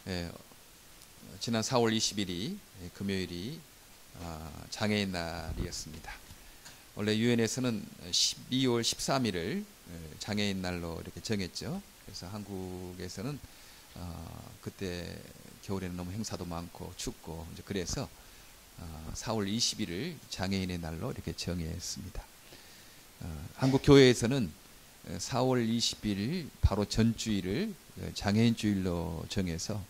예, 지난 4월 20일이 금요일이 장애인 날이었습니다. 원래 유엔에서는 12월 13일을 장애인 날로 이렇게 정했죠. 그래서 한국에서는 그때 겨울에는 너무 행사도 많고 춥고 이제 그래서 4월 20일을 장애인의 날로 이렇게 정했습니다. 한국 교회에서는 4월 20일 바로 전주일을 장애인 주일로 정해서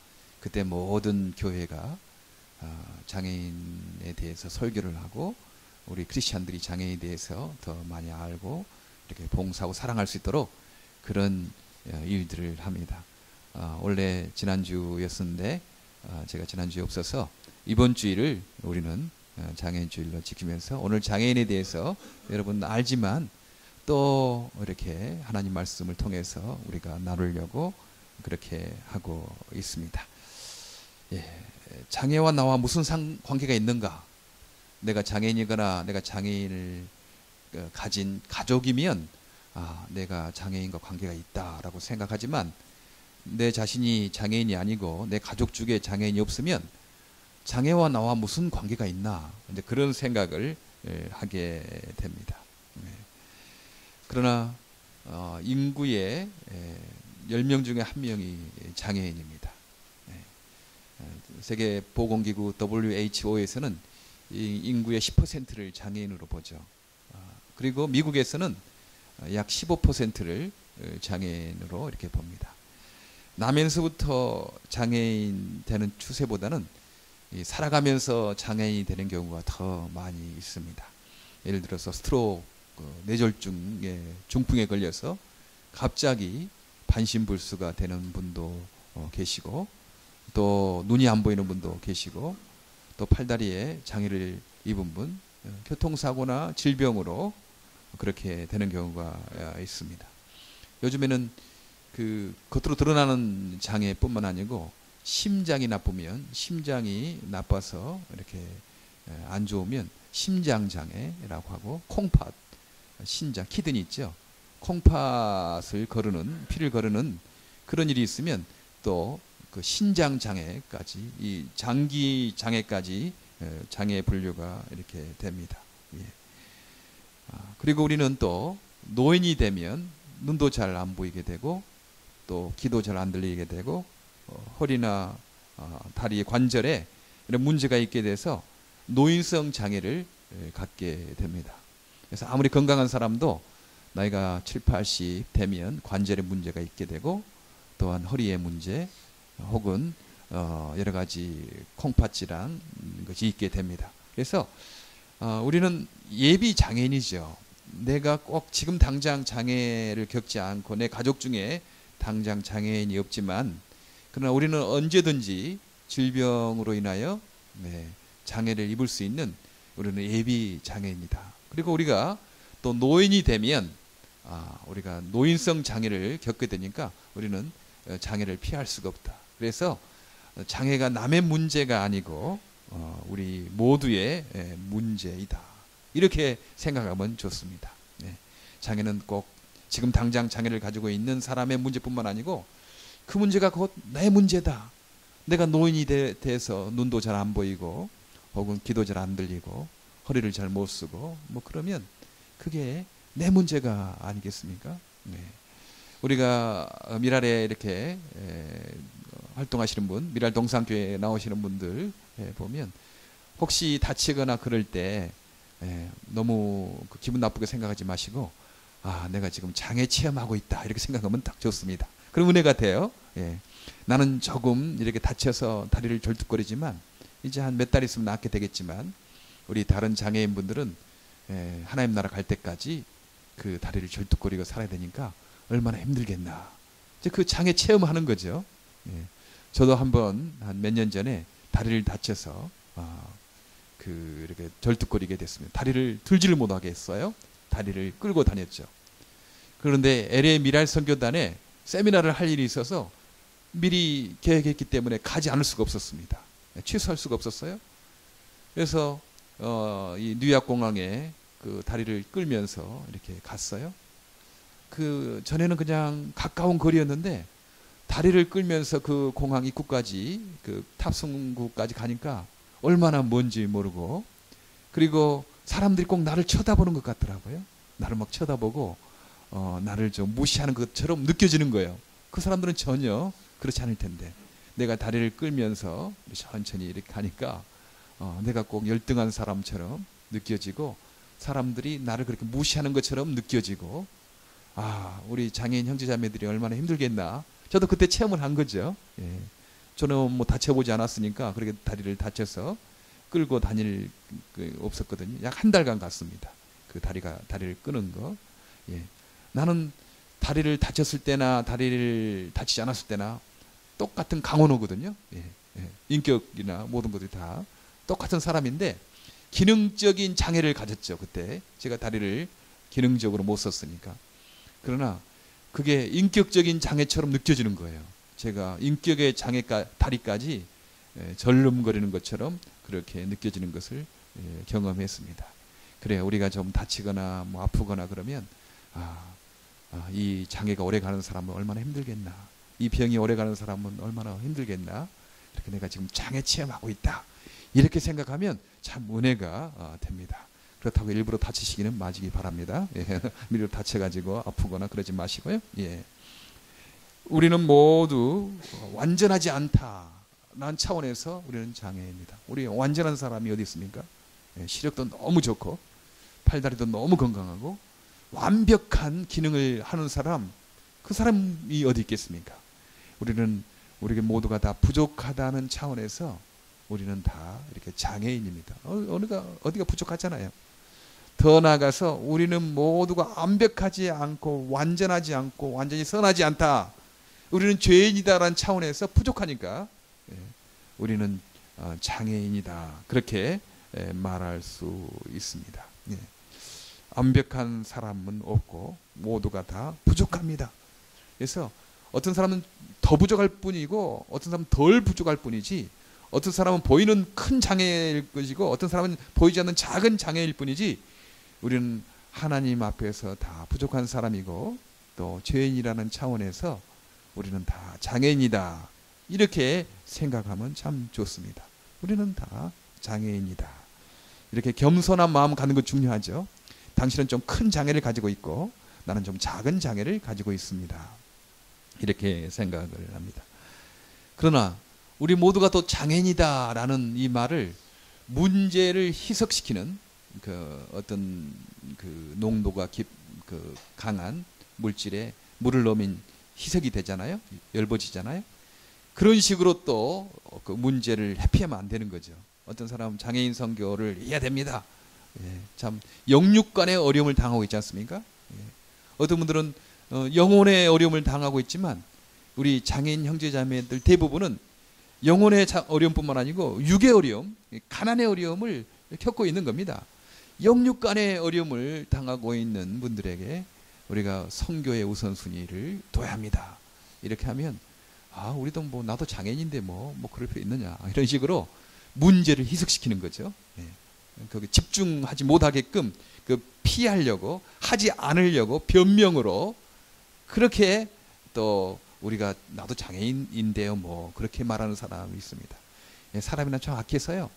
그때 모든 교회가 장애인에 대해서 설교를 하고 우리 크리스찬들이 장애인에 대해서 더 많이 알고 이렇게 봉사하고 사랑할 수 있도록 그런 일들을 합니다. 원래 지난주였었는데 제가 지난주에 없어서 이번 주일을 우리는 장애인 주일로 지키면서 오늘 장애인에 대해서 여러분 알지만 또 이렇게 하나님 말씀을 통해서 우리가 나누려고 그렇게 하고 있습니다. 예, 장애와 나와 무슨 관계가 있는가? 내가 장애인이거나 내가 장애인을 가진 가족이면 내가 장애인과 관계가 있다라고 생각하지만 내 자신이 장애인이 아니고 내 가족 중에 장애인이 없으면 장애와 나와 무슨 관계가 있나? 이제 그런 생각을 하게 됩니다. 그러나 인구의 10명 중에 1명이 장애인입니다. 세계보건기구 WHO에서는 인구의 10%를 장애인으로 보죠. 그리고 미국에서는 약 15%를 장애인으로 이렇게 봅니다. 나면서부터 장애인 되는 추세보다는 살아가면서 장애인이 되는 경우가 더 많이 있습니다. 예를 들어서 스트로크, 뇌졸중에 중풍에 걸려서 갑자기 반신불수가 되는 분도 계시고 또 눈이 안 보이는 분도 계시고 또 팔다리에 장애를 입은 분, 교통사고나 질병으로 그렇게 되는 경우가 있습니다. 요즘에는 그 겉으로 드러나는 장애뿐만 아니고 심장이 나쁘면 심장이 나빠서 이렇게 안 좋으면 심장장애라고 하고 콩팥, 신장, 키드니 있죠. 콩팥을 거르는 피를 거르는 그런 일이 있으면 또 그 신장 장애까지 이 장기 장애까지 장애 분류가 이렇게 됩니다. 예. 그리고 우리는 또 노인이 되면 눈도 잘 안 보이게 되고 또 귀도 잘 안 들리게 되고 허리나 다리 관절에 이런 문제가 있게 돼서 노인성 장애를 갖게 됩니다. 그래서 아무리 건강한 사람도 나이가 7, 80 되면 관절에 문제가 있게 되고 또한 허리에 문제 혹은 여러 가지 콩팥 질환 것이 있게 됩니다. 그래서 우리는 예비 장애인이죠. 내가 꼭 지금 당장 장애를 겪지 않고 내 가족 중에 당장 장애인이 없지만 그러나 우리는 언제든지 질병으로 인하여 장애를 입을 수 있는 우리는 예비 장애입니다. 그리고 우리가 또 노인이 되면 우리가 노인성 장애를 겪게 되니까 우리는 장애를 피할 수가 없다. 그래서 장애가 남의 문제가 아니고 우리 모두의 문제이다. 이렇게 생각하면 좋습니다. 장애는 꼭 지금 당장 장애를 가지고 있는 사람의 문제뿐만 아니고 그 문제가 곧 내 문제다. 내가 노인이 돼서 눈도 잘 안 보이고 혹은 귀도 잘 안 들리고 허리를 잘 못 쓰고 뭐 그러면 그게 내 문제가 아니겠습니까? 우리가 미랄에 이렇게 활동하시는 분, 미랄 동산교회에 나오시는 분들 보면 혹시 다치거나 그럴 때 너무 기분 나쁘게 생각하지 마시고 내가 지금 장애 체험하고 있다 이렇게 생각하면 딱 좋습니다. 그럼 은혜가 돼요. 나는 조금 이렇게 다쳐서 다리를 절뚝거리지만 이제 한 몇 달 있으면 낫게 되겠지만 우리 다른 장애인분들은 하나님 나라 갈 때까지 그 다리를 절뚝거리고 살아야 되니까 얼마나 힘들겠나. 이제 그 장애 체험하는 거죠. 저도 한번 한 몇 년 전에 다리를 다쳐서 이렇게 절뚝거리게 됐습니다. 다리를 들지를 못하게 했어요. 다리를 끌고 다녔죠. 그런데 LA 미랄 선교단에 세미나를 할 일이 있어서 미리 계획했기 때문에 가지 않을 수가 없었습니다. 취소할 수가 없었어요. 그래서 이 뉴욕 공항에 그 다리를 끌면서 이렇게 갔어요. 그 전에는 그냥 가까운 거리였는데 다리를 끌면서 그 공항 입구까지 그 탑승구까지 가니까 얼마나 먼지 모르고, 그리고 사람들이 꼭 나를 쳐다보는 것 같더라고요. 나를 막 쳐다보고 나를 좀 무시하는 것처럼 느껴지는 거예요. 그 사람들은 전혀 그렇지 않을 텐데, 내가 다리를 끌면서 천천히 이렇게 가니까 내가 꼭 열등한 사람처럼 느껴지고, 사람들이 나를 그렇게 무시하는 것처럼 느껴지고, 우리 장애인 형제자매들이 얼마나 힘들겠나. 저도 그때 체험을 한 거죠. 예. 저는 뭐 다쳐보지 않았으니까 그렇게 다리를 다쳐서 끌고 다닐 없었거든요. 약 한 달간 갔습니다. 그 다리를 끄는 거. 예. 나는 다리를 다쳤을 때나 다리를 다치지 않았을 때나 똑같은 강원호거든요. 예. 예. 인격이나 모든 것들이 다 똑같은 사람인데 기능적인 장애를 가졌죠. 그때 제가 다리를 기능적으로 못 썼으니까. 그러나 그게 인격적인 장애처럼 느껴지는 거예요. 제가 인격의 장애가 다리까지 절름거리는 것처럼 그렇게 느껴지는 것을 경험했습니다. 그래, 우리가 좀 다치거나 뭐 아프거나 그러면 이 장애가 오래 가는 사람은 얼마나 힘들겠나, 이 병이 오래 가는 사람은 얼마나 힘들겠나, 이렇게 내가 지금 장애 체험하고 있다, 이렇게 생각하면 참 은혜가 됩니다. 그렇다고 일부러 다치시기는 마시기 바랍니다. 예, 일부러 다쳐가지고 아프거나 그러지 마시고요. 예. 우리는 모두 완전하지 않다라는 차원에서 우리는 장애입니다. 우리 완전한 사람이 어디 있습니까? 예, 시력도 너무 좋고 팔다리도 너무 건강하고 완벽한 기능을 하는 사람, 그 사람이 어디 있겠습니까? 우리에게 모두가 다 부족하다는 차원에서 우리는 다 이렇게 장애인입니다. 어디가 부족하잖아요. 더 나아가서 우리는 모두가 완벽하지 않고 완전하지 않고 완전히 선하지 않다. 우리는 죄인이다라는 차원에서 부족하니까 우리는 장애인이다. 그렇게 말할 수 있습니다. 완벽한 사람은 없고 모두가 다 부족합니다. 그래서 어떤 사람은 더 부족할 뿐이고 어떤 사람은 덜 부족할 뿐이지, 어떤 사람은 보이는 큰 장애일 것이고 어떤 사람은 보이지 않는 작은 장애일 뿐이지, 우리는 하나님 앞에서 다 부족한 사람이고 또 죄인이라는 차원에서 우리는 다 장애인이다. 이렇게 생각하면 참 좋습니다. 우리는 다 장애인이다. 이렇게 겸손한 마음 갖는 것 중요하죠. 당신은 좀 큰 장애를 가지고 있고 나는 좀 작은 장애를 가지고 있습니다. 이렇게 생각을 합니다. 그러나 우리 모두가 또 장애인이다라는 이 말을 문제를 희석시키는 어떤 농도가 강한 물질에 물을 넣으면 희석이 되잖아요. 엷어지잖아요. 그런 식으로 또 그 문제를 회피하면 안 되는 거죠. 어떤 사람은 장애인 선교를 해야 됩니다. 참 영육간의 어려움을 당하고 있지 않습니까? 어떤 분들은 영혼의 어려움을 당하고 있지만 우리 장애인 형제자매들 대부분은 영혼의 어려움뿐만 아니고 육의 어려움, 가난의 어려움을 겪고 있는 겁니다. 영육간의 어려움을 당하고 있는 분들에게 우리가 선교의 우선순위를 둬야 합니다. 이렇게 하면 우리도 나도 장애인인데 뭐 그럴 필요 있느냐, 이런 식으로 문제를 희석시키는 거죠. 거기 집중하지 못하게끔 피하려고, 하지 않으려고 변명으로 그렇게 또 우리가 나도 장애인인데요 뭐 그렇게 말하는 사람이 있습니다. 사람이나 좀 악해서요,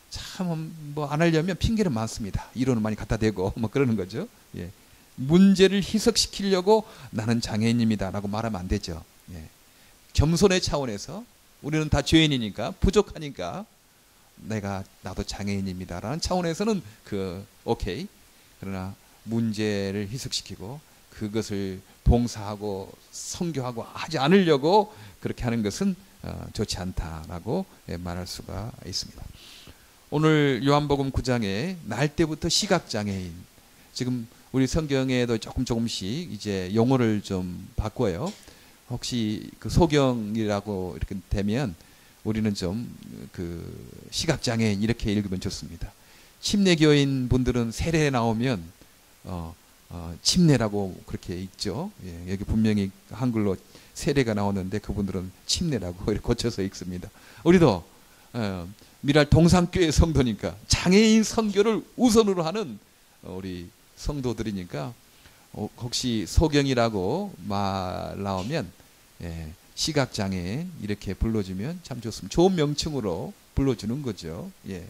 참 뭐 안 하려면 핑계는 많습니다. 이론을 많이 갖다 대고 뭐 그러는 거죠. 문제를 희석시키려고 나는 장애인입니다 라고 말하면 안 되죠. 겸손의 차원에서 우리는 다 죄인이니까 부족하니까 나도 장애인입니다 라는 차원에서는 오케이. 그러나 문제를 희석시키고 그것을 봉사하고 선교하고 하지 않으려고 그렇게 하는 것은 좋지 않다라고 말할 수가 있습니다. 오늘 요한복음 9장에 날 때부터 시각장애인, 지금 우리 성경에도 조금씩 이제 용어를 좀 바꿔요. 혹시 소경이라고 이렇게 되면 우리는 좀 시각장애인 이렇게 읽으면 좋습니다. 침례교인 분들은 세례에 나오면 침례라고 그렇게 읽죠. 여기 분명히 한글로 세례가 나오는데 그분들은 침례라고 이렇게 고쳐서 읽습니다. 우리도 미랄 동산교회 성도니까 장애인 선교를 우선으로 하는 우리 성도들이니까 혹시 소경이라고 말 나오면 시각장애인 이렇게 불러주면 참 좋습니다. 좋은 명칭으로 불러주는 거죠. 예.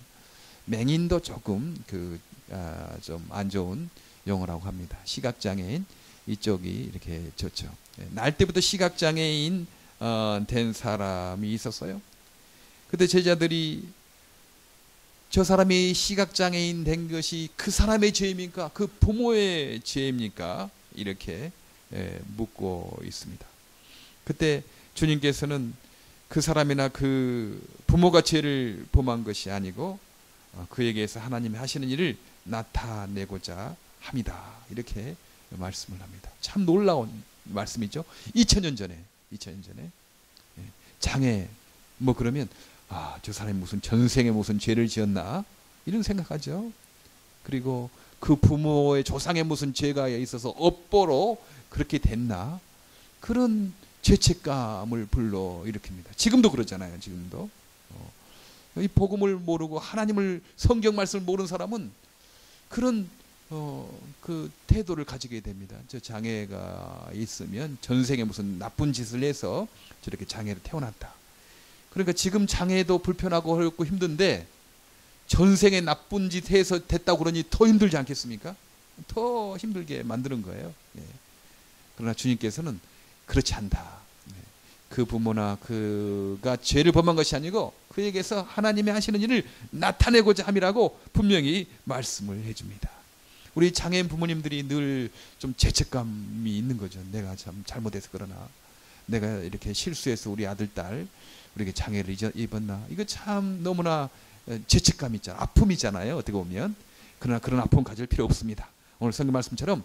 맹인도 조금 좀 안 좋은 용어라고 합니다. 시각장애인 이쪽이 이렇게 좋죠. 예. 날 때부터 시각장애인 된 사람이 있었어요. 그때 제자들이 저 사람이 시각장애인 된 것이 그 사람의 죄입니까? 그 부모의 죄입니까? 이렇게 묻고 있습니다. 그때 주님께서는 그 사람이나 그 부모가 죄를 범한 것이 아니고 그에게서 하나님이 하시는 일을 나타내고자 합니다. 이렇게 말씀을 합니다. 참 놀라운 말씀이죠. 2000년 전에 장애 뭐 그러면 저 사람이 무슨 전생에 무슨 죄를 지었나 이런 생각하죠. 그리고 그 부모의 조상에 무슨 죄가 있어서 업보로 그렇게 됐나 그런 죄책감을 불러일으킵니다. 지금도 그러잖아요. 지금도 이 복음을 모르고 하나님을 성경 말씀을 모르는 사람은 그런 그 태도를 가지게 됩니다. 저 장애가 있으면 전생에 무슨 나쁜 짓을 해서 저렇게 장애를 태어났다. 그러니까 지금 장애도 불편하고 어렵고 힘든데 전생에 나쁜 짓 해서 됐다고 그러니 더 힘들지 않겠습니까? 더 힘들게 만드는 거예요. 예. 그러나 주님께서는 그렇지 않다. 예. 그 부모나 그가 죄를 범한 것이 아니고 그에게서 하나님이 하시는 일을 나타내고자 함이라고 분명히 말씀을 해줍니다. 우리 장애인 부모님들이 늘 좀 죄책감이 있는 거죠. 내가 참 잘못해서 그러나 내가 이렇게 실수해서 우리 아들, 딸 우리에게 장애를 입었나 이거 참 너무나 죄책감 있잖아. 아픔이잖아요. 어떻게 보면. 그러나 그런 아픔 가질 필요 없습니다. 오늘 성경 말씀처럼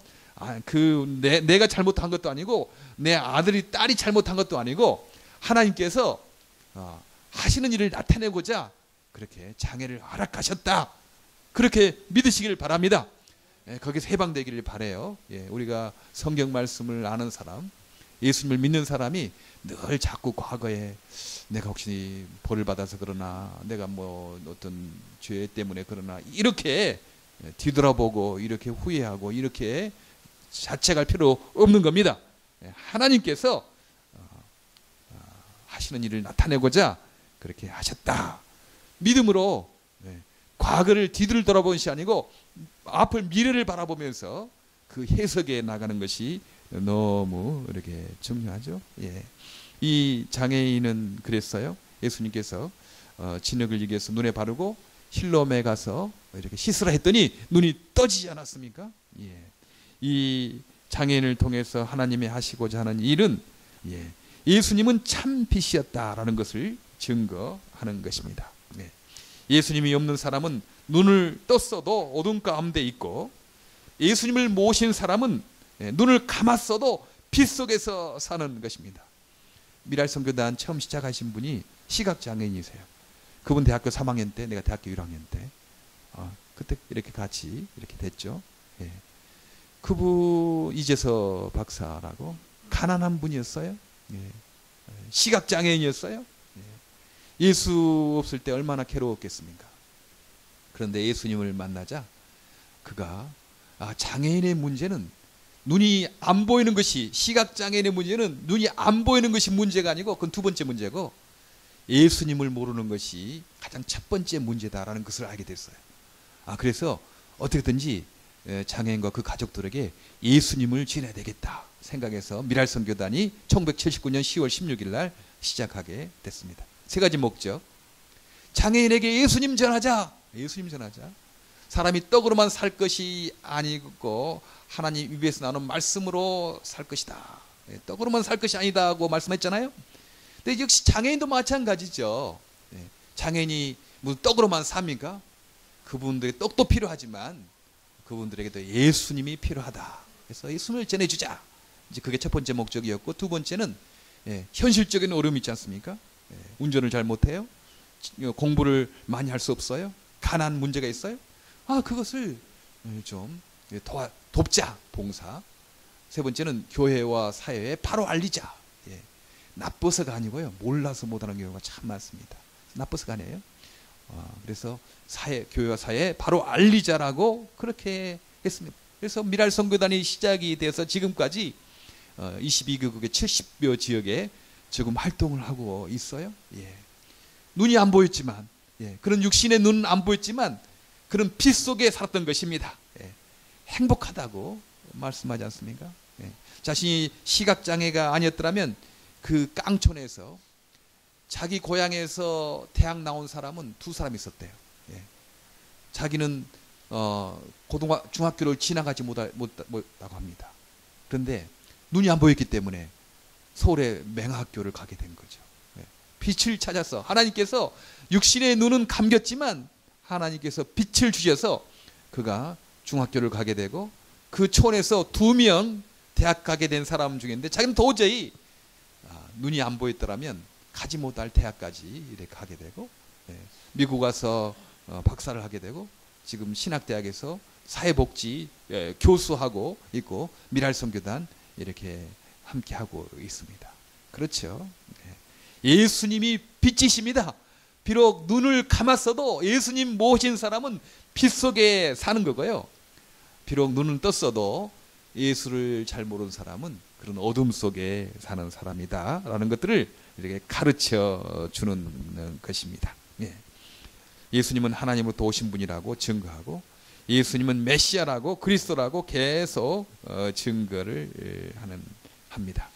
내가 잘못한 것도 아니고 내 아들이 딸이 잘못한 것도 아니고 하나님께서 하시는 일을 나타내고자 그렇게 장애를 허락하셨다. 그렇게 믿으시길 바랍니다. 거기서 해방되기를 바라요. 우리가 성경 말씀을 아는 사람, 예수님을 믿는 사람이 늘 자꾸 과거에 내가 혹시 벌을 받아서 그러나 내가 뭐 어떤 죄 때문에 그러나 이렇게 뒤돌아보고 이렇게 후회하고 이렇게 자책할 필요 없는 겁니다. 하나님께서 하시는 일을 나타내고자 그렇게 하셨다. 믿음으로 과거를 뒤를 돌아보는 것이 아니고 앞을 미래를 바라보면서 그 해석에 나가는 것이 너무 이렇게 중요하죠. 예. 이 장애인은 그랬어요. 예수님께서 진흙을 이겨서 눈에 바르고 실로암에 가서 이렇게 씻으라 했더니 눈이 떠지지 않았습니까? 예. 이 장애인을 통해서 하나님이 하시고자 하는 일은 예수님은 참 빛이었다라는 것을 증거하는 것입니다. 네. 예수님이 없는 사람은 눈을 떴어도 어둠 가운데 있고 예수님을 모신 사람은 눈을 감았어도 빛 속에서 사는 것입니다. 미랄선교단 처음 시작하신 분이 시각장애인이세요. 그분 대학교 3학년 때 내가 대학교 1학년 때 그때 이렇게 같이 이렇게 됐죠. 예. 그분 이재서 박사라고 가난한 분이었어요. 예. 시각장애인이었어요. 예. 예수 없을 때 얼마나 괴로웠겠습니까? 그런데 예수님을 만나자 그가 장애인의 문제는 눈이 안 보이는 것이 시각장애인의 문제는 눈이 안 보이는 것이 문제가 아니고 그건 두 번째 문제고 예수님을 모르는 것이 가장 첫 번째 문제다라는 것을 알게 됐어요. 그래서 어떻게든지 장애인과 그 가족들에게 예수님을 전해야 되겠다 생각해서 미랄선교단이 1979년 10월 16일 날 시작하게 됐습니다. 세 가지 목적. 장애인에게 예수님 전하자. 예수님 전하자. 사람이 떡으로만 살 것이 아니고 하나님 입에서 나오는 말씀으로 살 것이다. 떡으로만 살 것이 아니다고 말씀했잖아요. 근데 역시 장애인도 마찬가지죠. 장애인이 무슨 떡으로만 삽니까? 그분들의 떡도 필요하지만 그분들에게도 예수님이 필요하다. 그래서 예수님을 전해주자. 이제 그게 첫 번째 목적이었고 두 번째는 현실적인 어려움이 있지 않습니까? 운전을 잘 못해요. 공부를 많이 할 수 없어요. 가난 문제가 있어요. 그것을 좀 돕자. 봉사. 세 번째는 교회와 사회에 바로 알리자. 나빠서가 아니고요. 몰라서 못하는 경우가 참 많습니다. 나빠서가 아니에요. 그래서 교회와 사회에 바로 알리자라고 그렇게 했습니다. 그래서 미랄선교단이 시작이 돼서 지금까지 22개국의 70여 지역에 지금 활동을 하고 있어요? 예. 눈이 안 보였지만, 예. 그런 육신의 눈은 안 보였지만 그런 빛 속에 살았던 것입니다. 예. 행복하다고 말씀하지 않습니까? 예. 자신이 시각장애가 아니었더라면 그 깡촌에서 자기 고향에서 대학 나온 사람은 2사람 있었대요. 예. 자기는 중학교를 지나가지 못하고 합니다. 그런데 눈이 안 보였기 때문에 서울의 맹학교를 가게 된 거죠. 예. 빛을 찾아서 하나님께서 육신의 눈은 감겼지만 하나님께서 빛을 주셔서 그가 중학교를 가게 되고 그 촌에서 2명 대학 가게 된 사람 중인데 자기는 도저히 눈이 안 보였더라면 가지 못할 대학까지 이렇게 가게 되고, 예. 미국 가서 박사를 하게 되고 지금 신학대학에서 사회복지 교수하고 있고 미랄선교단 이렇게 함께 하고 있습니다. 그렇죠. 예수님이 빛이십니다. 비록 눈을 감았어도 예수님 모신 사람은 빛 속에 사는 거고요. 비록 눈을 떴어도 예수를 잘 모르는 사람은 그런 어둠 속에 사는 사람이다 라는 것들을 이렇게 가르쳐 주는 것입니다. 예수님은 하나님으로부터 오신 분이라고 증거하고 예수님은 메시아라고 그리스도라고 계속 증거를 합니다.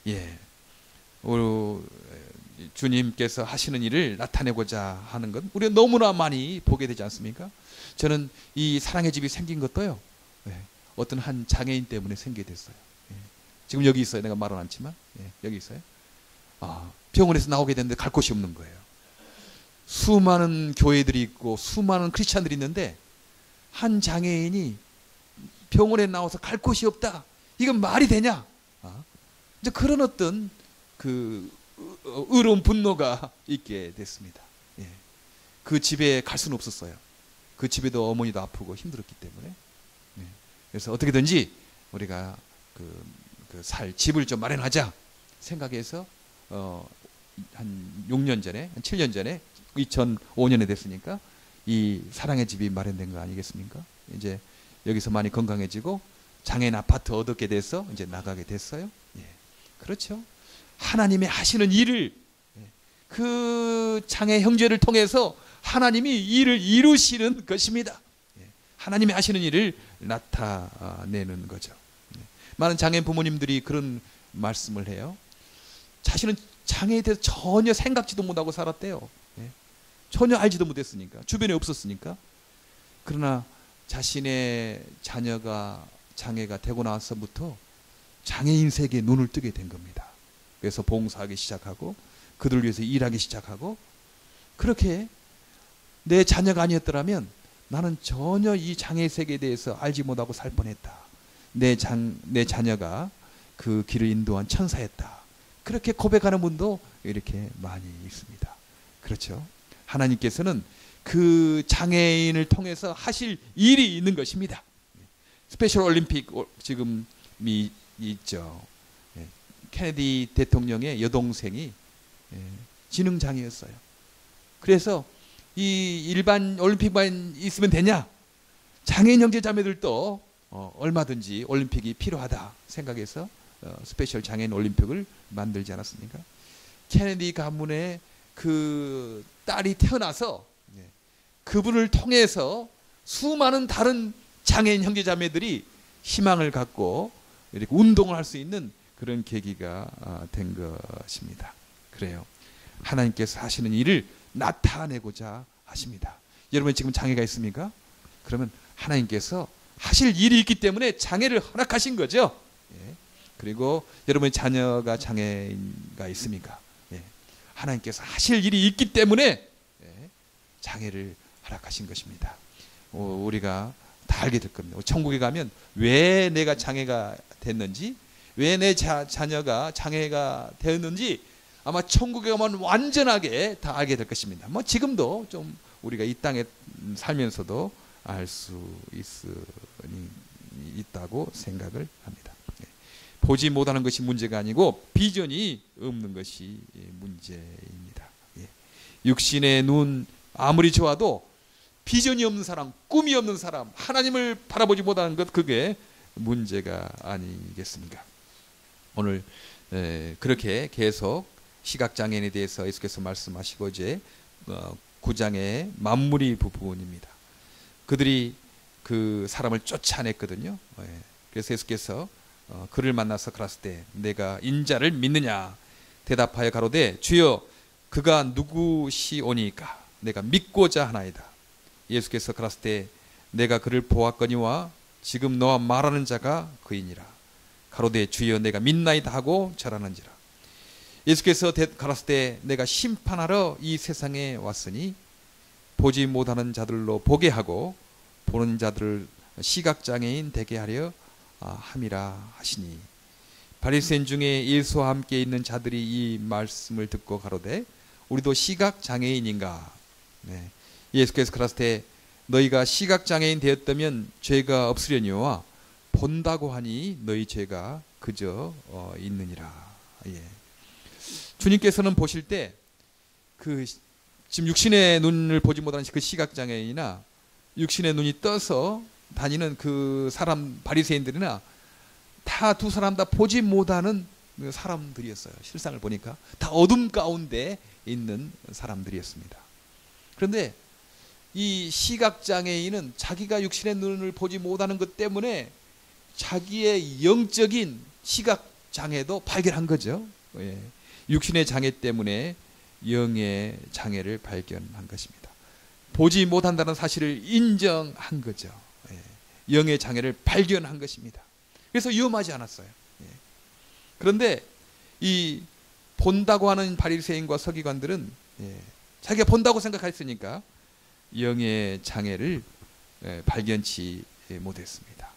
예, 주님께서 하시는 일을 나타내고자 하는 것 우리가 너무나 많이 보게 되지 않습니까? 저는 이 사랑의 집이 생긴 것도요, 어떤 한 장애인 때문에 생기게 됐어요. 지금 여기 있어요. 내가 말은 않지만 여기 있어요. 병원에서 나오게 됐는데 갈 곳이 없는 거예요. 수많은 교회들이 있고 수많은 크리스찬들이 있는데 한 장애인이 병원에 나와서 갈 곳이 없다. 이건 말이 되냐? 이제 그런 어떤 그 의로운 분노가 있게 됐습니다. 그 집에 갈 수는 없었어요. 그 집에도 어머니도 아프고 힘들었기 때문에. 그래서 어떻게든지 우리가 살 집을 좀 마련하자 생각해서 한 6년 전에, 한 7년 전에 2005년에 됐으니까 이 사랑의 집이 마련된 거 아니겠습니까? 이제 여기서 많이 건강해지고 장애인 아파트 얻게 돼서 이제 나가게 됐어요. 그렇죠. 하나님이 하시는 일을 그 장애 형제를 통해서 하나님이 일을 이루시는 것입니다. 하나님이 하시는 일을 나타내는 거죠. 많은 장애인 부모님들이 그런 말씀을 해요. 자신은 장애에 대해서 전혀 생각지도 못하고 살았대요. 전혀 알지도 못했으니까, 주변에 없었으니까. 그러나 자신의 자녀가 장애가 되고 나서부터 장애인 세계에 눈을 뜨게 된 겁니다. 그래서 봉사하기 시작하고 그들을 위해서 일하기 시작하고, 그렇게 내 자녀가 아니었더라면 나는 전혀 이 장애 세계에 대해서 알지 못하고 살 뻔했다. 내 자녀가 그 길을 인도한 천사였다. 그렇게 고백하는 분도 이렇게 많이 있습니다. 그렇죠. 하나님께서는 그 장애인을 통해서 하실 일이 있는 것입니다. 스페셜 올림픽 지금 있죠. 케네디 대통령의 여동생이 지능장애였어요. 그래서 이 일반 올림픽만 있으면 되냐? 장애인 형제 자매들도 얼마든지 올림픽이 필요하다 생각해서 스페셜 장애인 올림픽을 만들지 않았습니까? 케네디 가문의 그 딸이 태어나서 그분을 통해서 수많은 다른 장애인 형제 자매들이 희망을 갖고 이렇게 운동을 할 수 있는 그런 계기가 된 것입니다. 그래요. 하나님께서 하시는 일을 나타내고자 하십니다. 여러분 지금 장애가 있습니까? 그러면 하나님께서 하실 일이 있기 때문에 장애를 허락하신 거죠. 그리고 여러분의 자녀가 장애가 있습니까? 하나님께서 하실 일이 있기 때문에 장애를 허락하신 것입니다. 우리가 다 알게 될 겁니다. 천국에 가면 왜 내가 장애가 됐는지, 왜 내 자녀가 장애가 되었는지 아마 천국에 가면 완전하게 다 알게 될 것입니다. 뭐 지금도 좀 우리가 이 땅에 살면서도 알 수 있다고 생각을 합니다. 보지 못하는 것이 문제가 아니고 비전이 없는 것이 문제입니다. 육신의 눈 아무리 좋아도 비전이 없는 사람, 꿈이 없는 사람, 하나님을 바라보지 못하는 것, 그게 문제가 아니겠습니까? 오늘 그렇게 계속 시각장애인에 대해서 예수께서 말씀하시고 이제 9장의 마무리 부분입니다. 그들이 그 사람을 쫓아냈거든요. 그래서 예수께서 그를 만나서 그랬을 때 내가 인자를 믿느냐 대답하여 가로되 주여 그가 누구시오니까 내가 믿고자 하나이다. 예수께서 그랬을 때 내가 그를 보았거니와 지금 너와 말하는 자가 그이니라. 가로되 주여 내가 믿나이다 하고 절하는지라. 예수께서 가라사대 때 내가 심판하러 이 세상에 왔으니 보지 못하는 자들로 보게 하고 보는 자들을 시각장애인 되게 하려 함이라 하시니 바리새인 중에 예수와 함께 있는 자들이 이 말씀을 듣고 가로되 우리도 시각장애인인가. 예수께서 가라사대 때 너희가 시각장애인 되었다면 죄가 없으려니와 본다고 하니 너희 죄가 그저 있느니라. 주님께서는 보실 때 그 지금 육신의 눈을 보지 못하는 그 시각장애인이나 육신의 눈이 떠서 다니는 그 사람 바리새인들이나 다 두 사람 다 보지 못하는 사람들이었어요. 실상을 보니까 다 어둠 가운데 있는 사람들이었습니다. 그런데 이 시각장애인은 자기가 육신의 눈을 보지 못하는 것 때문에 자기의 영적인 시각장애도 발견한 거죠. 육신의 장애 때문에 영의 장애를 발견한 것입니다. 보지 못한다는 사실을 인정한 거죠. 영의 장애를 발견한 것입니다. 그래서 위험하지 않았어요. 그런데 이 본다고 하는 바리새인과 서기관들은 자기가 본다고 생각했으니까 영의 장애를 발견치 못했습니다.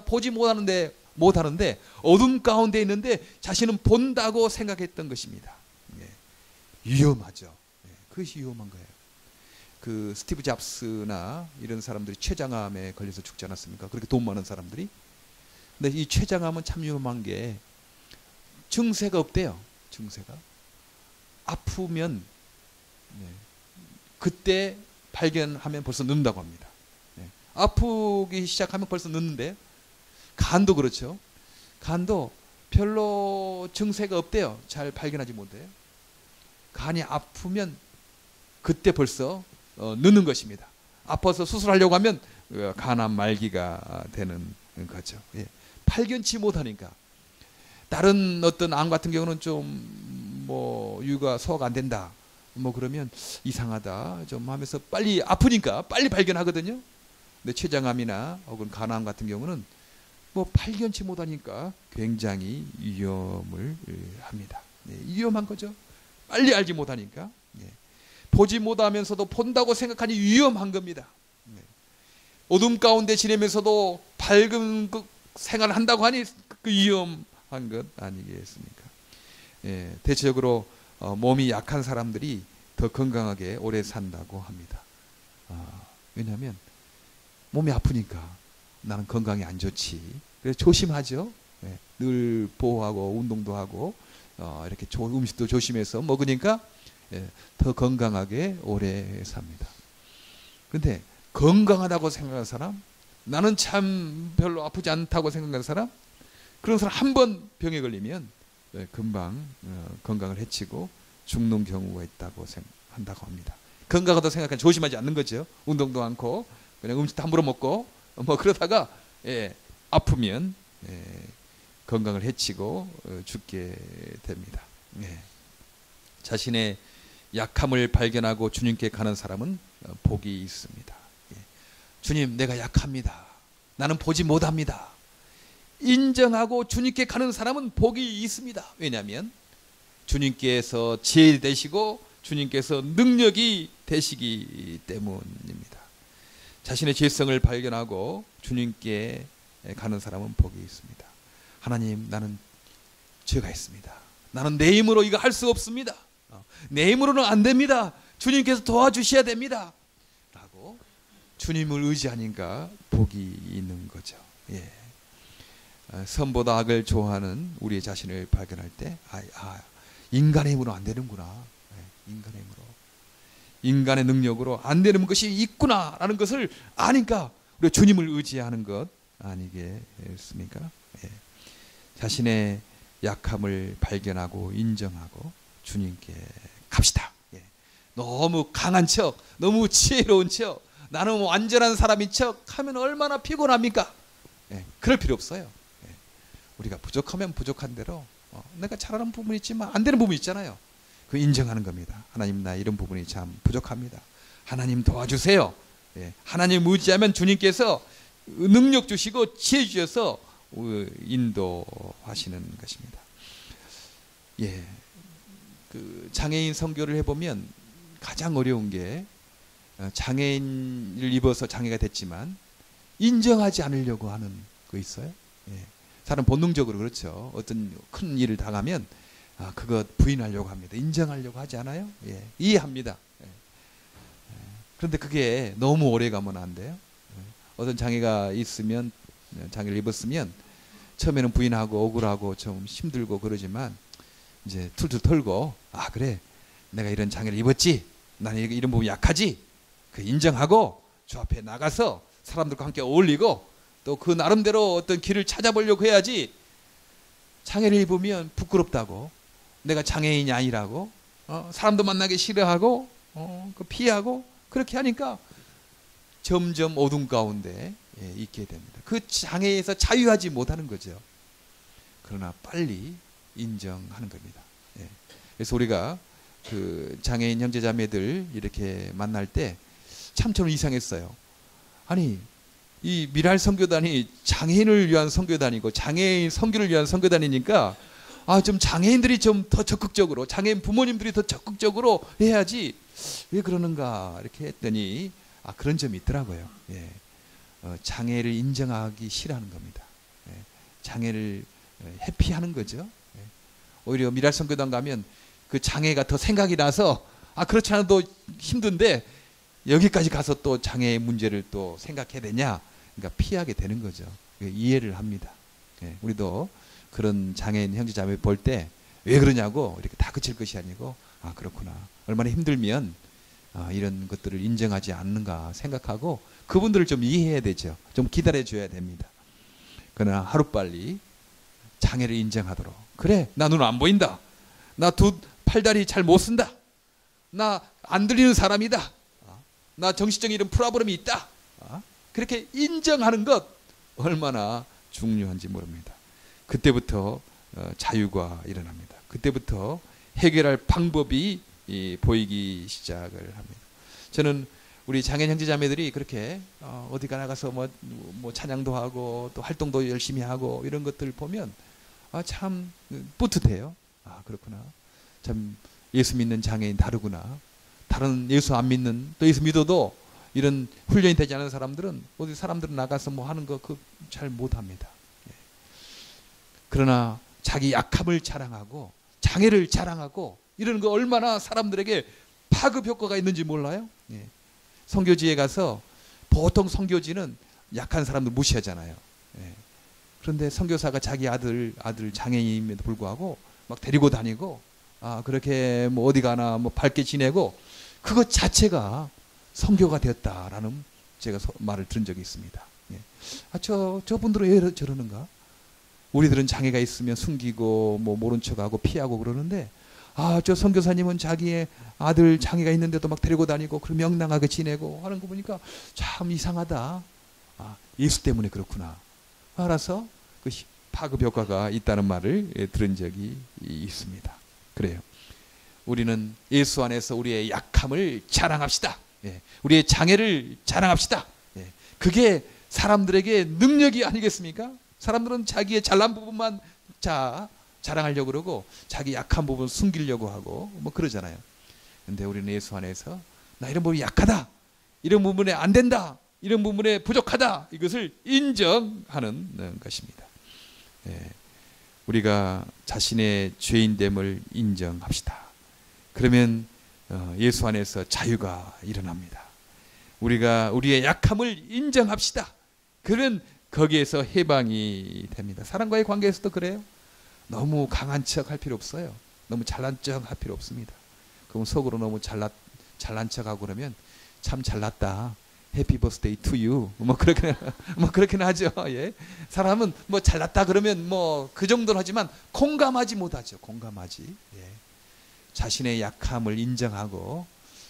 보지 못하는데 어둠 가운데 있는데 자신은 본다고 생각했던 것입니다. 위험하죠. 그것이 위험한 거예요. 그 스티브 잡스나 이런 사람들이 췌장암에 걸려서 죽지 않았습니까? 그렇게 돈 많은 사람들이. 근데 이 췌장암은 참 위험한 게 증세가 없대요. 증세가 아프면 그때 발견하면 벌써 늦는다고 합니다. 아프기 시작하면 벌써 늦는데 간도 그렇죠. 간도 별로 증세가 없대요. 잘 발견하지 못해요. 간이 아프면 그때 벌써 늦는 것입니다. 아파서 수술하려고 하면 간암 말기가 되는 거죠. 발견치 못하니까. 다른 어떤 암 같은 경우는 좀 뭐 유가 소화가 안 된다. 뭐 그러면 이상하다 좀 하면서 빨리 아프니까 빨리 발견하거든요. 근데 췌장암이나 혹은 간암 같은 경우는 뭐 발견치 못하니까 굉장히 위험을 합니다. 위험한 거죠. 빨리 알지 못하니까. 보지 못하면서도 본다고 생각하니 위험한 겁니다. 어둠 가운데 지내면서도 밝은 생활을 한다고 하니 그 위험한 것 아니겠습니까? 대체적으로 몸이 약한 사람들이 더 건강하게 오래 산다고 합니다. 왜냐하면 몸이 아프니까 나는 건강이 안 좋지. 그래서 조심하죠. 늘 보호하고 운동도 하고 이렇게 좋은 음식도 조심해서 먹으니까 더 건강하게 오래 삽니다. 그런데 건강하다고 생각하는 사람, 나는 참 별로 아프지 않다고 생각하는 사람, 그런 사람 한 번 병에 걸리면 금방 건강을 해치고 죽는 경우가 있다고 생각한다고 합니다. 건강하다고 생각하면 조심하지 않는 거죠. 운동도 않고 그냥 음식도 함부로 먹고 뭐 그러다가 아프면 건강을 해치고 죽게 됩니다. 자신의 약함을 발견하고 주님께 가는 사람은 복이 있습니다. 주님, 내가 약합니다. 나는 보지 못합니다. 인정하고 주님께 가는 사람은 복이 있습니다. 왜냐하면 주님께서 지혜 되시고 주님께서 능력이 되시기 때문입니다. 자신의 죄성을 발견하고 주님께 가는 사람은 복이 있습니다. 하나님, 나는 죄가 있습니다. 나는 내 힘으로 이거 할 수 없습니다. 내 힘으로는 안 됩니다. 주님께서 도와주셔야 됩니다. 라고 주님을 의지하니까 복이 있는 거죠. 선보다 악을 좋아하는 우리의 자신을 발견할 때 인간의 힘으로 안 되는구나. 인간의 힘으로, 인간의 능력으로 안 되는 것이 있구나라는 것을 아니까 우리가 주님을 의지하는 것 아니겠습니까? 자신의 약함을 발견하고 인정하고 주님께 갑시다. 예. 너무 강한 척, 너무 지혜로운 척, 나는 완전한 사람인 척 하면 얼마나 피곤합니까? 예. 그럴 필요 없어요. 예. 우리가 부족하면 부족한 대로 내가 잘하는 부분이 있지만 안 되는 부분이 있잖아요. 그 인정하는 겁니다. 하나님, 나 이런 부분이 참 부족합니다. 하나님 도와주세요. 예. 하나님 의지하면 주님께서 능력 주시고 지혜 주셔서 인도하시는 것입니다. 예. 그 장애인 선교를 해보면 가장 어려운 게 장애인을 입어서 장애가 됐지만 인정하지 않으려고 하는 거 있어요. 예. 사람 본능적으로 그렇죠. 어떤 큰 일을 당하면 그것 부인하려고 합니다. 인정하려고 하지 않아요? 예. 이해합니다. 예. 그런데 그게 너무 오래 가면 안 돼요. 예. 어떤 장애가 있으면, 장애를 입었으면 처음에는 부인하고 억울하고 좀 힘들고 그러지만 이제 툴툴 털고 그래, 내가 이런 장애를 입었지, 나는 이런 부분이 약하지, 그 인정하고 주 앞에 나가서 사람들과 함께 어울리고 또 그 나름대로 어떤 길을 찾아보려고 해야지. 장애를 입으면 부끄럽다고, 내가 장애인이 아니라고, 사람도 만나기 싫어하고 그 피하고 그렇게 하니까 점점 어둠 가운데 있게 됩니다. 그 장애에서 자유하지 못하는 거죠. 그러나 빨리 인정하는 겁니다. 예. 그래서 우리가 그 장애인 형제자매들 이렇게 만날 때 참 저는 이상했어요. 아니, 이 미랄 선교단이 장애인을 위한 선교단이고 장애인 선교를 위한 선교단이니까 좀 장애인들이 좀 더 적극적으로, 장애인 부모님들이 더 적극적으로 해야지 왜 그러는가 이렇게 했더니 그런 점이 있더라고요. 예. 장애를 인정하기 싫어하는 겁니다. 예. 장애를 회피하는 거죠. 예. 오히려 미랄 선교단 가면 그 장애가 더 생각이 나서 그렇지 않아도 힘든데 여기까지 가서 또 장애의 문제를 또 생각해야 되냐, 그러니까 피하게 되는 거죠. 이해를 합니다. 예. 우리도 그런 장애인 형제자매 볼 때 왜 그러냐고 이렇게 다 그칠 것이 아니고 그렇구나, 얼마나 힘들면 이런 것들을 인정하지 않는가 생각하고 그분들을 좀 이해해야 되죠. 좀 기다려줘야 됩니다. 그러나 하루빨리 장애를 인정하도록, 그래, 나 눈 안 보인다, 나 두 팔다리 잘 못 쓴다, 나 안 들리는 사람이다, 나 정신적인 이런 프로브럼이 있다, 그렇게 인정하는 것 얼마나 중요한지 모릅니다. 그때부터 자유가 일어납니다. 그때부터 해결할 방법이 보이기 시작을 합니다. 저는 우리 장애인 형제자매들이 그렇게 어디가 나가서 뭐 찬양도 하고 또 활동도 열심히 하고 이런 것들 보면 참 뿌듯해요. 그렇구나, 참 예수 믿는 장애인 다르구나. 다른 예수 안 믿는, 또 예수 믿어도 이런 훈련이 되지 않은 사람들은 어디 사람들은 나가서 뭐 하는 거 잘 못합니다. 예. 그러나 자기 약함을 자랑하고 장애를 자랑하고 이런 거 얼마나 사람들에게 파급 효과가 있는지 몰라요? 예. 선교지에 가서 보통 선교지는 약한 사람들 무시하잖아요. 예. 그런데 선교사가 자기 아들 장애인임에도 불구하고 막 데리고 다니고 그렇게 뭐 어디 가나 뭐 밝게 지내고, 그것 자체가 선교가 되었다라는 제가 말을 들은 적이 있습니다. 예. 저분들은 왜 저러는가? 우리들은 장애가 있으면 숨기고 뭐 모른 척하고 피하고 그러는데 저 선교사님은 자기의 아들 장애가 있는데도 막 데리고 다니고 그럼 명랑하게 지내고 하는 거 보니까 참 이상하다. 예수 때문에 그렇구나. 알아서 그 파급 효과가 있다는 말을 들은 적이 있습니다. 그래요. 우리는 예수 안에서 우리의 약함을 자랑합시다. 예. 우리의 장애를 자랑합시다. 예. 그게 사람들에게 능력이 아니겠습니까? 사람들은 자기의 잘난 부분만 자랑하려고 그러고 자기 약한 부분 숨기려고 하고 뭐 그러잖아요. 근데 우리는 예수 안에서 나 이런 부분이 약하다, 이런 부분에 안 된다, 이런 부분에 부족하다, 이것을 인정하는 것입니다. 예. 우리가 자신의 죄인됨을 인정합시다. 그러면 예수 안에서 자유가 일어납니다. 우리가 우리의 약함을 인정합시다. 그러면 거기에서 해방이 됩니다. 사람과의 관계에서도 그래요. 너무 강한 척 할 필요 없어요. 너무 잘난 척 할 필요 없습니다. 그럼 속으로 너무 잘난 척하고 그러면 참 잘났다, 해피 버스데이 투 유. 뭐 그렇게 뭐 그렇게는 하죠. 예. 사람은 뭐 잘났다 그러면 뭐 그 정도는 하지만 공감하지 못하죠. 공감하지. 예. 자신의 약함을 인정하고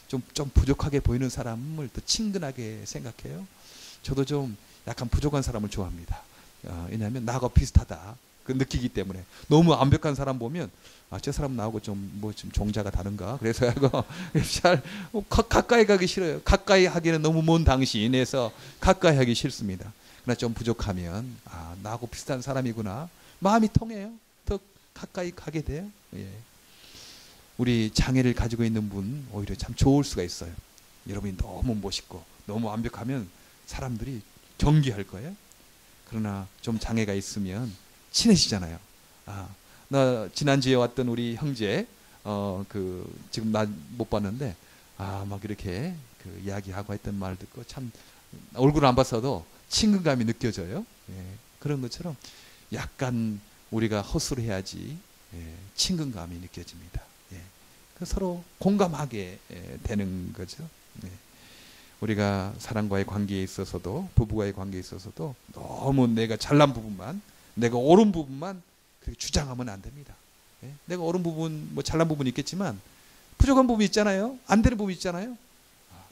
좀 부족하게 보이는 사람을 또 친근하게 생각해요. 저도 좀 약간 부족한 사람을 좋아합니다. 왜냐하면 나하고 비슷하다 그 느끼기 때문에. 너무 완벽한 사람 보면 저 사람 나하고 좀 종자가 다른가, 그래서 잘 가까이 가기 싫어요. 가까이 하기는 너무 먼 당신에서 가까이 하기 싫습니다. 그러나 좀 부족하면 나하고 비슷한 사람이구나, 마음이 통해요. 더 가까이 가게 돼요. 예. 우리 장애를 가지고 있는 분 오히려 참 좋을 수가 있어요. 여러분이 너무 멋있고 너무 완벽하면 사람들이 경계할 거예요. 그러나 좀 장애가 있으면 친해지잖아요. 나 지난주에 왔던 우리 형제 지금 나 못 봤는데 막 이렇게 그 이야기하고 했던 말 듣고 참 얼굴을 안 봤어도 친근감이 느껴져요. 예, 그런 것처럼 약간 우리가 허술을 해야지 친근감이 느껴집니다. 예, 서로 공감하게 되는 거죠. 예. 우리가 사람과의 관계에 있어서도, 부부와의 관계에 있어서도 너무 내가 잘난 부분만, 내가 옳은 부분만 그렇게 주장하면 안 됩니다. 예? 내가 옳은 부분, 뭐 잘난 부분이 있겠지만 부족한 부분이 있잖아요. 안 되는 부분이 있잖아요.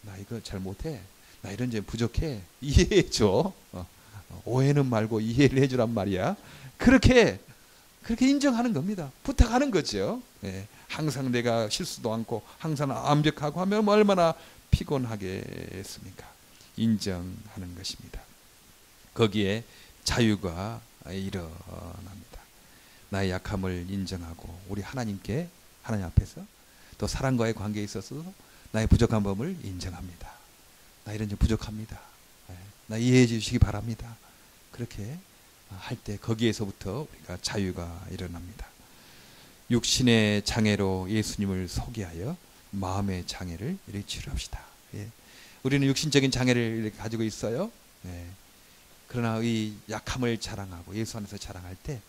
나 이거 잘 못해. 나 이런 점 부족해. 이해해줘. 오해는 말고 이해를 해주란 말이야. 그렇게 인정하는 겁니다. 부탁하는 거죠. 예. 항상 내가 실수도 않고 항상 완벽하고 하면 얼마나 피곤하겠습니까? 인정하는 것입니다. 거기에 자유가 일어납니다. 나의 약함을 인정하고 우리 하나님께, 하나님 앞에서 또 사람과의 관계에 있어서도 나의 부족한 부분을 인정합니다. 나 이런 점 부족합니다. 나 이해해 주시기 바랍니다. 그렇게 할 때 거기에서부터 우리가 자유가 일어납니다. 육신의 장애로 예수님을 소개하여 마음의 장애를 이렇게 치료합시다. 예. 우리는 육신적인 장애를 이렇게 가지고 있어요. 예. 그러나 이 약함을 자랑하고 예수 안에서 자랑할 때,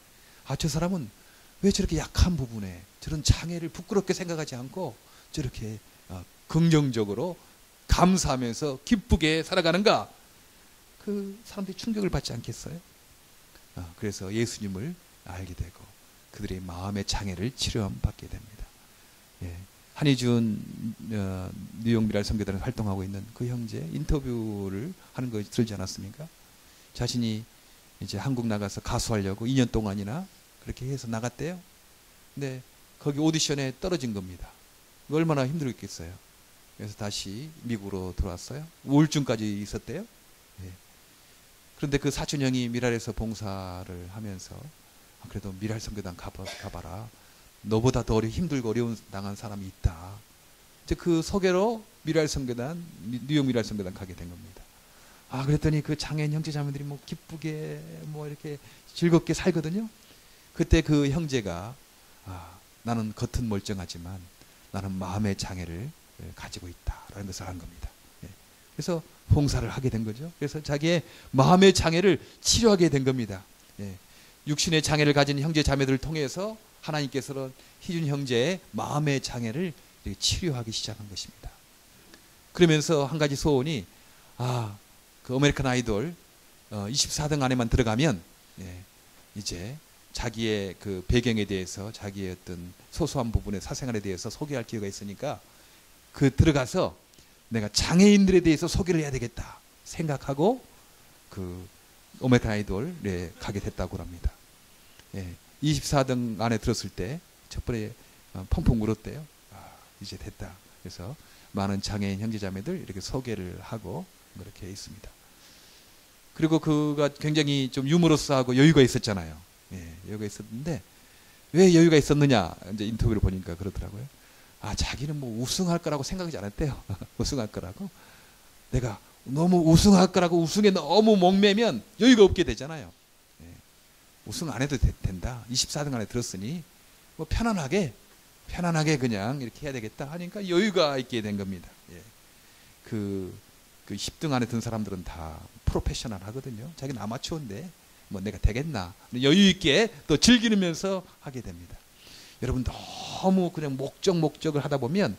저 사람은 왜 저렇게 약한 부분에 저런 장애를 부끄럽게 생각하지 않고 저렇게 긍정적으로 감사하면서 기쁘게 살아가는가? 그 사람들이 충격을 받지 않겠어요? 그래서 예수님을 알게 되고 그들의 마음의 장애를 치료받게 됩니다. 예. 한희준 뉴욕 미랄 선교단에서 활동하고 있는 그 형제 인터뷰를 하는 거 들지 않았습니까? 자신이 이제 한국 나가서 가수하려고 2년 동안이나 그렇게 해서 나갔대요. 근데 거기 오디션에 떨어진 겁니다. 얼마나 힘들었겠어요. 그래서 다시 미국으로 들어왔어요. 우울증까지 있었대요. 예. 그런데 그 사촌 형이 미랄에서 봉사를 하면서 그래도 미랄 선교단 가봐라. 너보다 더 힘들고 어려운 당한 사람이 있다. 이제 그 소개로 미랄 선교단, 뉴욕 미랄 선교단 가게 된 겁니다. 그랬더니 그 장애인 형제 자매들이 뭐 기쁘게 뭐 이렇게 즐겁게 살거든요. 그때 그 형제가 나는 겉은 멀쩡하지만 나는 마음의 장애를 가지고 있다라는 것을 한 겁니다. 그래서 봉사를 하게 된 거죠. 그래서 자기의 마음의 장애를 치료하게 된 겁니다. 육신의 장애를 가진 형제 자매들을 통해서 하나님께서는 희준 형제의 마음의 장애를 치료하기 시작한 것입니다. 그러면서 한 가지 소원이 그 아메리칸 아이돌 24등 안에만 들어가면 이제 자기의 그 배경에 대해서, 자기의 어떤 소소한 부분의 사생활에 대해서 소개할 기회가 있으니까 들어가서 내가 장애인들에 대해서 소개를 해야 되겠다 생각하고 그 아메리칸 아이돌에 가게 됐다고 합니다. 24등 안에 들었을 때 첫 번에 펑펑 울었대요. 이제 됐다. 그래서 많은 장애인 형제자매들 이렇게 소개를 하고 그렇게 있습니다. 그리고 그가 굉장히 좀 유머러스하고 여유가 있었잖아요. 여유가 있었는데 왜 여유가 있었느냐, 이제 인터뷰를 보니까 그러더라고요. 자기는 뭐 우승할 거라고 생각하지 않았대요. 우승할 거라고. 내가 너무 우승할 거라고 우승에 너무 목매면 여유가 없게 되잖아요. 우승 안 해도 된다. 24등 안에 들었으니 뭐 편안하게 그냥 이렇게 해야 되겠다 하니까 여유가 있게 된 겁니다. 그 10등 안에 든 사람들은 다 프로페셔널 하거든요. 자기는 아마추어인데 뭐 내가 되겠나. 여유 있게 또 즐기면서 하게 됩니다. 여러분 너무 그냥 목적을 하다 보면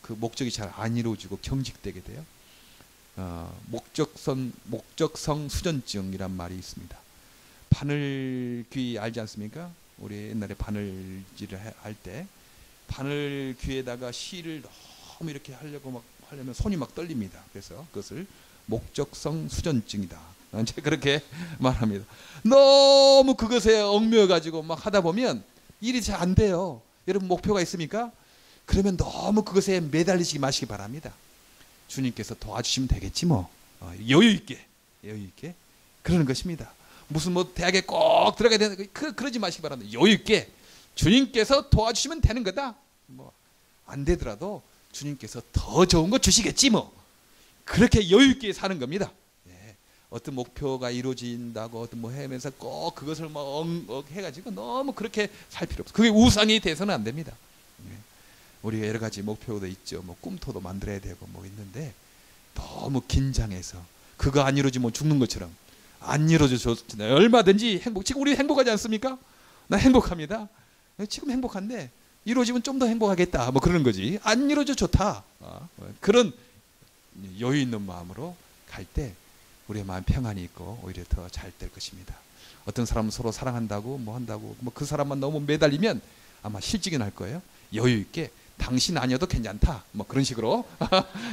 그 목적이 잘 안 이루어지고 경직되게 돼요. 목적성 수전증이란 말이 있습니다. 바늘귀 알지 않습니까? 우리 옛날에 바늘질을 할 때 바늘 귀에다가 실을 너무 이렇게 하려면 손이 막 떨립니다. 그래서 그것을 목적성 수전증이다. 제가 그렇게 말합니다. 너무 그것에 얽매여 가지고 막 하다 보면 일이 잘 안 돼요. 여러분 목표가 있습니까? 그러면 너무 그것에 매달리시지 마시기 바랍니다. 주님께서 도와주시면 되겠지 뭐. 여유 있게 그러는 것입니다. 무슨 뭐 대학에 꼭 들어가야 되는 그러지 마시기 바랍니다. 여유 있게 주님께서 도와주시면 되는 거다. 뭐 안 되더라도 주님께서 더 좋은 거 주시겠지 뭐. 그렇게 여유 있게 사는 겁니다. 예. 어떤 목표가 이루어진다고 어떤 뭐 해면서 꼭 그것을 뭐 해가지고 너무 그렇게 살 필요 없어. 그게 우상이 돼서는 안 됩니다. 예. 우리가 여러 가지 목표도 있죠. 뭐 꿈토도 만들어야 되고 뭐 있는데 너무 긴장해서 그거 안 이루어지면 죽는 것처럼 안 이루어져 얼마든지 지금 우리 행복하지 않습니까? 나 행복합니다. 지금 행복한데 이루어지면 좀 더 행복하겠다. 뭐 그러는 거지. 안 이루어져 좋다. 그런 여유 있는 마음으로 갈 때 우리의 마음 평안이 있고 오히려 더 잘 될 것입니다. 어떤 사람은 서로 사랑한다고 뭐 한다고 뭐 그 사람만 너무 매달리면 아마 실직이 날 거예요. 여유 있게 당신 아니어도 괜찮다. 뭐 그런 식으로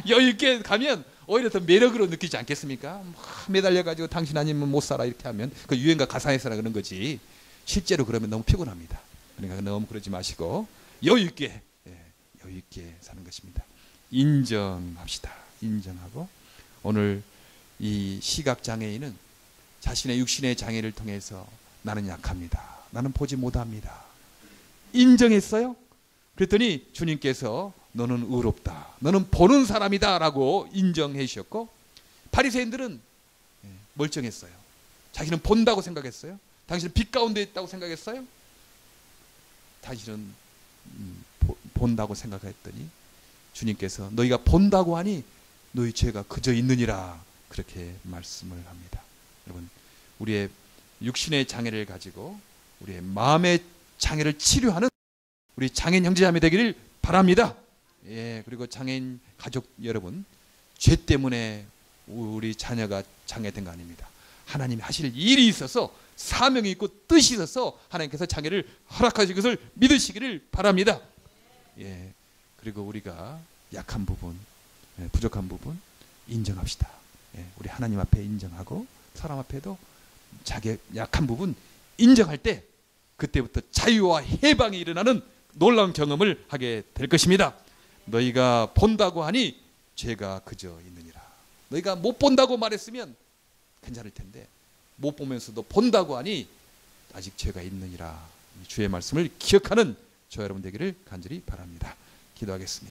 여유 있게 가면 오히려 더 매력으로 느끼지 않겠습니까? 매달려가지고 당신 아니면 못 살아 이렇게 하면 그 유행가 가사에서나 그런 거지. 실제로 그러면 너무 피곤합니다. 그러니까 너무 그러지 마시고 여유 있게 사는 것입니다. 인정합시다. 인정하고 오늘 이 시각장애인은 자신의 육신의 장애를 통해서 나는 약합니다. 나는 보지 못합니다. 인정했어요. 그랬더니 주님께서 너는 의롭다. 너는 보는 사람이다 라고 인정해 주셨고 바리새인들은 멀쩡했어요. 자기는 본다고 생각했어요. 당신은 빛 가운데 있다고 생각했어요. 당신은 본다고 생각했더니 주님께서 너희가 본다고 하니 너희 죄가 그저 있느니라 그렇게 말씀을 합니다. 여러분 우리의 육신의 장애를 가지고 우리의 마음의 장애를 치료하는 우리 장애인 형제자매 되기를 바랍니다. 예, 그리고 장애인 가족 여러분 죄 때문에 우리 자녀가 장애된 거 아닙니다. 하나님이 하실 일이 있어서 사명이 있고 뜻이 있어서 하나님께서 장애를 허락하신 것을 믿으시기를 바랍니다. 예, 그리고 우리가 약한 부분, 부족한 부분 인정합시다. 예, 우리 하나님 앞에 인정하고 사람 앞에도 자기 약한 부분 인정할 때 그때부터 자유와 해방이 일어나는 놀라운 경험을 하게 될 것입니다. 너희가 본다고 하니 죄가 그저 있느니라. 너희가 못 본다고 말했으면 괜찮을 텐데 못 보면서도 본다고 하니 아직 죄가 있느니라. 주의 말씀을 기억하는 저와 여러분 되기를 간절히 바랍니다. 기도하겠습니다.